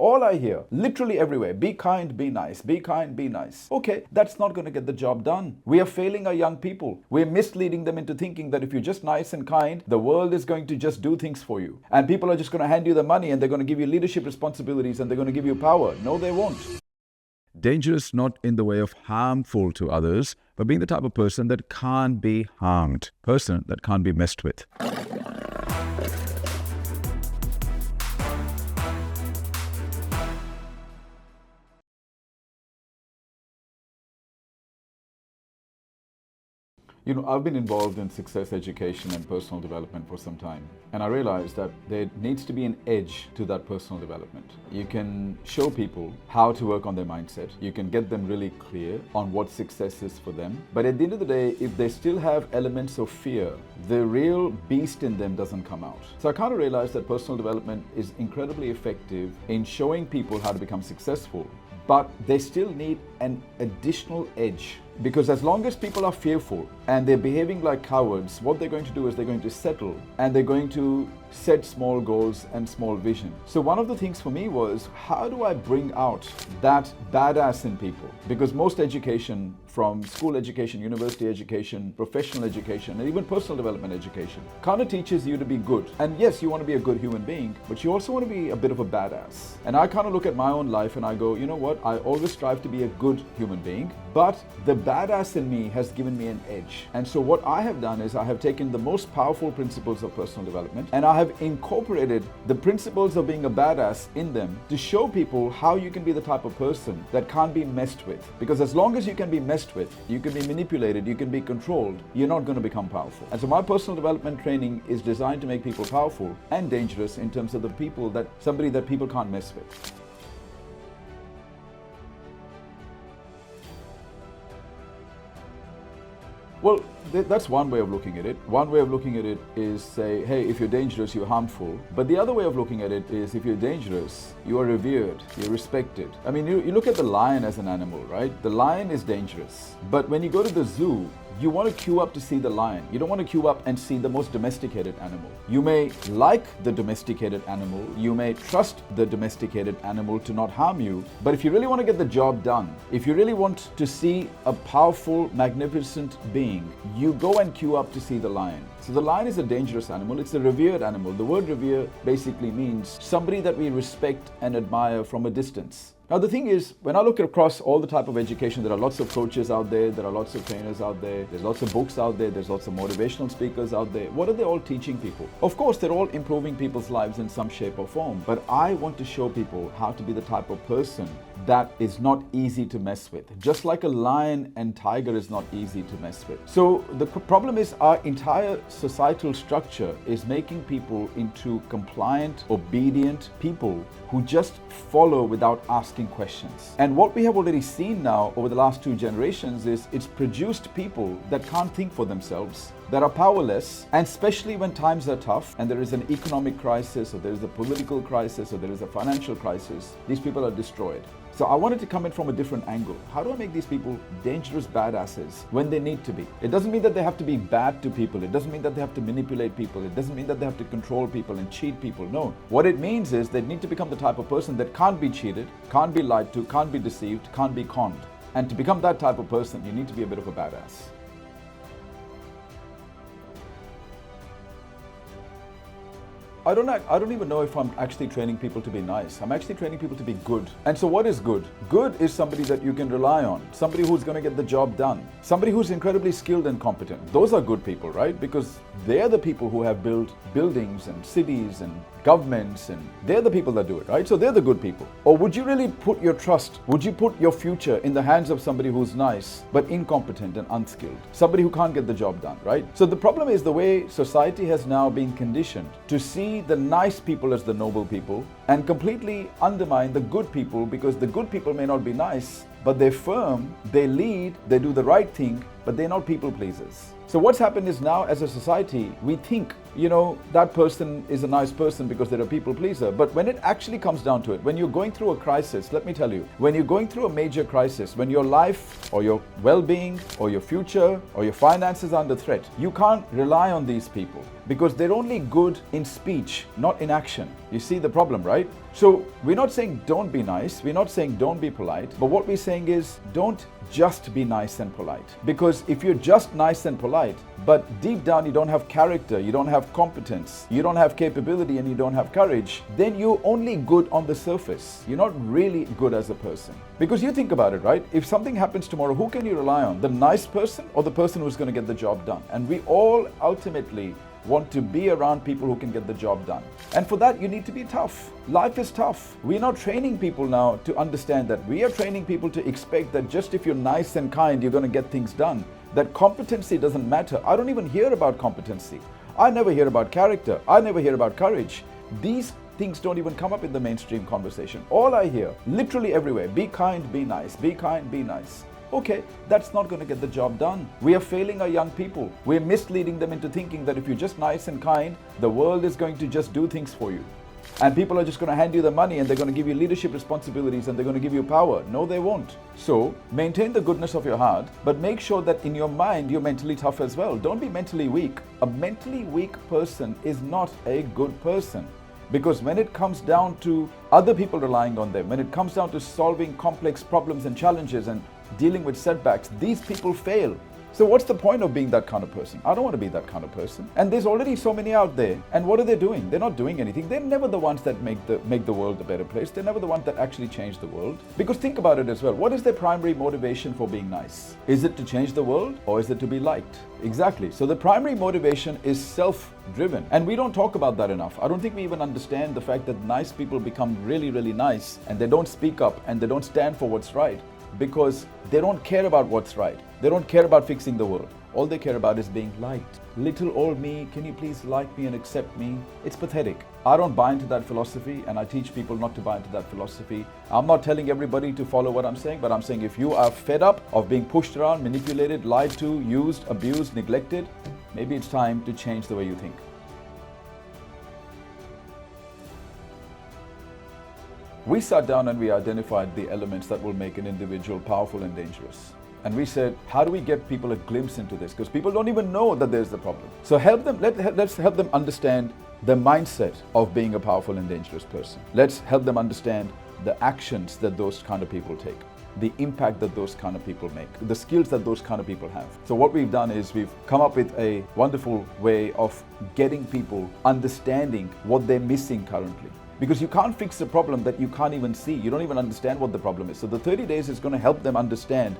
All I hear, literally everywhere, be kind, be nice, be kind, be nice. Okay, that's not going to get the job done. We are failing our young people. We're misleading them into thinking that if you're just nice and kind, the world is going to just do things for you. And people are just going to hand you the money and they're going to give you leadership responsibilities and they're going to give you power. No, they won't. Dangerous not in the way of harmful to others, but being the type of person that can't be harmed, person that can't be messed with. You know, I've been involved in success education and personal development for some time. And I realized that there needs to be an edge to that personal development. You can show people how to work on their mindset. You can get them really clear on what success is for them. But at the end of the day, if they still have elements of fear, the real beast in them doesn't come out. So I kind of realized that personal development is incredibly effective in showing people how to become successful. But they still need an additional edge. Because as long as people are fearful and they're behaving like cowards, what they're going to do is they're going to settle and they're going to set small goals and small vision. So one of the things for me was, how do I bring out that badass in people? Because most education, from school education, university education, professional education, and even personal development education, kind of teaches you to be good. And yes, you want to be a good human being, but you also want to be a bit of a badass. And I kind of look at my own life and I go, you know what? I always strive to be a good human being, but the badass in me has given me an edge. And so what I have done is I have taken the most powerful principles of personal development and I have incorporated the principles of being a badass in them to show people how you can be the type of person that can't be messed with. Because as long as you can be messed with, you can be manipulated, you can be controlled, you're not going to become powerful. And so my personal development training is designed to make people powerful and dangerous in terms of the people that somebody that people can't mess with. Well, that's one way of looking at it. One way of looking at it is say, hey, if you're dangerous, you're harmful. But the other way of looking at it is if you're dangerous, you are revered, you're respected. I mean, you look at the lion as an animal, right? The lion is dangerous. But when you go to the zoo, you want to queue up to see the lion. You don't want to queue up and see the most domesticated animal. You may like the domesticated animal. You may trust the domesticated animal to not harm you. But if you really want to get the job done, if you really want to see a powerful, magnificent being, you go and queue up to see the lion. So the lion is a dangerous animal. It's a revered animal. The word revere basically means somebody that we respect and admire from a distance. Now the thing is, when I look across all the type of education, there are lots of coaches out there, there are lots of trainers out there, there's lots of books out there, there's lots of motivational speakers out there. What are they all teaching people? Of course, they're all improving people's lives in some shape or form, but I want to show people how to be the type of person that is not easy to mess with. Just like a lion and tiger is not easy to mess with. So the problem is our entire societal structure is making people into compliant, obedient people who just follow without asking questions. And what we have already seen now over the last 2 generations is it's produced people that can't think for themselves, that are powerless, and especially when times are tough and there is an economic crisis or there is a political crisis or there is a financial crisis, these people are destroyed. So I wanted to come in from a different angle. How do I make these people dangerous badasses when they need to be? It doesn't mean that they have to be bad to people. It doesn't mean that they have to manipulate people. It doesn't mean that they have to control people and cheat people. No. What it means is they need to become the type of person that can't be cheated, can't be lied to, can't be deceived, can't be conned. And to become that type of person, you need to be a bit of a badass. I don't even know if I'm actually training people to be nice. I'm actually training people to be good. And so what is good? Good is somebody that you can rely on. Somebody who's going to get the job done. Somebody who's incredibly skilled and competent. Those are good people, right? Because they're the people who have built buildings and cities and governments, and they're the people that do it, right? So they're the good people. Or would you really put your trust, would you put your future in the hands of somebody who's nice, but incompetent and unskilled? Somebody who can't get the job done, right? So the problem is the way society has now been conditioned to see the nice people as the noble people and completely undermine the good people, because the good people may not be nice, but they're firm, they lead, they do the right thing, but they're not people pleasers. So what's happened is now as a society, we think, that person is a nice person because they're a people pleaser. But when it actually comes down to it, when you're going through a crisis, let me tell you, when you're going through a major crisis, when your life or your well-being or your future or your finances are under threat, you can't rely on these people because they're only good in speech, not in action. You see the problem, right? right? So we're not saying don't be nice, we're not saying don't be polite, but what we're saying is don't just be nice and polite. Because if you're just nice and polite, but deep down you don't have character, you don't have competence, you don't have capability, and you don't have courage, then you're only good on the surface. You're not really good as a person. Because you think about it, right? If something happens tomorrow, who can you rely on? The nice person or the person who's going to get the job done? And we all ultimately want to be around people who can get the job done. And for that, you need to be tough. Life is tough. We're not training people now to understand that. We are training people to expect that just if you're nice and kind, you're going to get things done. That competency doesn't matter. I don't even hear about competency. I never hear about character. I never hear about courage. These things don't even come up in the mainstream conversation. All I hear, literally everywhere, be kind, be nice, be kind, be nice. Okay, that's not going to get the job done. We are failing our young people. We're misleading them into thinking that if you're just nice and kind, the world is going to just do things for you. And people are just going to hand you the money and they're going to give you leadership responsibilities and they're going to give you power. No, they won't. So maintain the goodness of your heart, but make sure that in your mind, you're mentally tough as well. Don't be mentally weak. A mentally weak person is not a good person. Because when it comes down to other people relying on them, when it comes down to solving complex problems and challenges and dealing with setbacks, these people fail. So what's the point of being that kind of person? I don't want to be that kind of person. And there's already so many out there. And what are they doing? They're not doing anything. They're never the ones that make the world a better place. They're never the ones that actually change the world. Because think about it as well. What is their primary motivation for being nice? Is it to change the world or is it to be liked? Exactly. So the primary motivation is self-driven. And we don't talk about that enough. I don't think we even understand the fact that nice people become really, really nice and they don't speak up and they don't stand for what's right because they don't care about what's right. They don't care about fixing the world. All they care about is being liked. Little old me, can you please like me and accept me? It's pathetic. I don't buy into that philosophy and I teach people not to buy into that philosophy. I'm not telling everybody to follow what I'm saying, but I'm saying if you are fed up of being pushed around, manipulated, lied to, used, abused, neglected, maybe it's time to change the way you think. We sat down and we identified the elements that will make an individual powerful and dangerous. And we said, how do we get people a glimpse into this? Because people don't even know that there's the problem. So let's help them understand the mindset of being a powerful and dangerous person. Let's help them understand the actions that those kind of people take, the impact that those kind of people make, the skills that those kind of people have. So what we've done is we've come up with a wonderful way of getting people understanding what they're missing currently. Because you can't fix a problem that you can't even see. You don't even understand what the problem is. So the 30 days is going to help them understand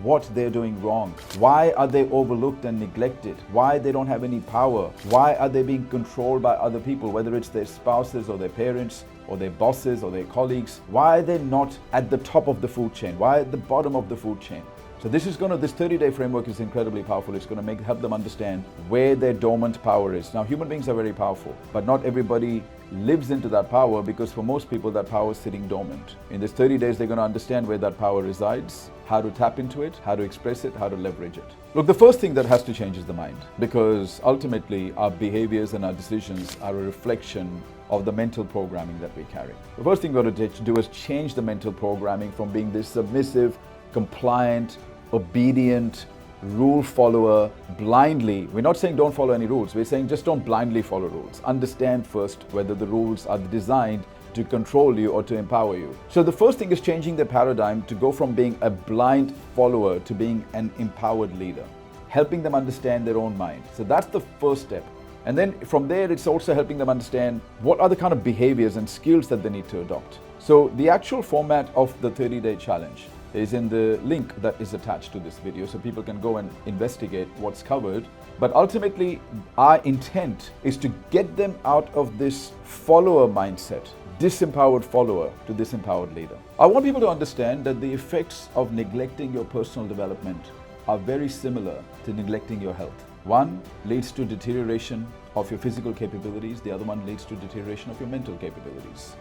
what they're doing wrong. Why are they overlooked and neglected? Why they don't have any power? Why are they being controlled by other people, whether it's their spouses or their parents or their bosses or their colleagues? Why are they not at the top of the food chain? Why at the bottom of the food chain? So this 30-day framework is incredibly powerful. It's going to help them understand where their dormant power is. Now, human beings are very powerful, but not everybody lives into that power because for most people, that power is sitting dormant. In this 30 days, they're going to understand where that power resides, how to tap into it, how to express it, how to leverage it. Look, the first thing that has to change is the mind, because ultimately our behaviors and our decisions are a reflection of the mental programming that we carry. The first thing we've got to do is change the mental programming from being this submissive, compliant, obedient, rule follower blindly. We're not saying don't follow any rules. We're saying just don't blindly follow rules. Understand first whether the rules are designed to control you or to empower you. So the first thing is changing the paradigm to go from being a blind follower to being an empowered leader, helping them understand their own mind. So that's the first step. And then from there, it's also helping them understand what are the kind of behaviors and skills that they need to adopt. So the actual format of the 30-day challenge is in the link that is attached to this video, so people can go and investigate what's covered. But ultimately, our intent is to get them out of this follower mindset, disempowered follower, to this empowered leader. I want people to understand that the effects of neglecting your personal development are very similar to neglecting your health. One leads to deterioration of your physical capabilities, the other one leads to deterioration of your mental capabilities.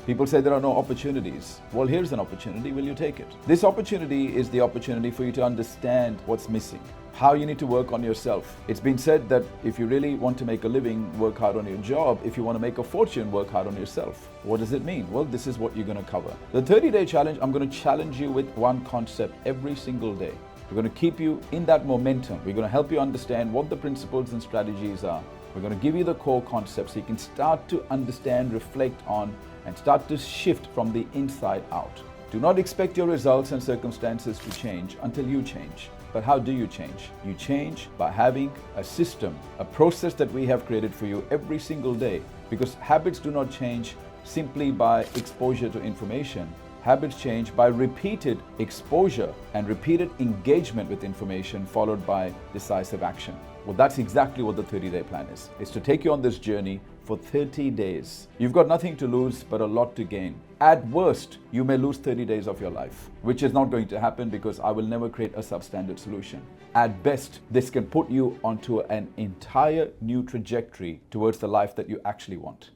People say there are no opportunities. Well, here's an opportunity. Will you take it? This opportunity is the opportunity for you to understand what's missing, how you need to work on yourself. It's been said that if you really want to make a living, work hard on your job. If you want to make a fortune, work hard on yourself. What does it mean? Well, this is what you're going to cover. The 30-day challenge, I'm going to challenge you with one concept every single day. We're going to keep you in that momentum. We're going to help you understand what the principles and strategies are. We're going to give you the core concepts so you can start to understand, reflect on, and start to shift from the inside out. Do not expect your results and circumstances to change until you change. But how do you change? You change by having a system, a process that we have created for you every single day. Because habits do not change simply by exposure to information. Habits change by repeated exposure and repeated engagement with information followed by decisive action. Well, that's exactly what the 30-day plan is. It's to take you on this journey for 30 days. You've got nothing to lose, but a lot to gain. At worst, you may lose 30 days of your life, which is not going to happen because I will never create a substandard solution. At best, this can put you onto an entire new trajectory towards the life that you actually want.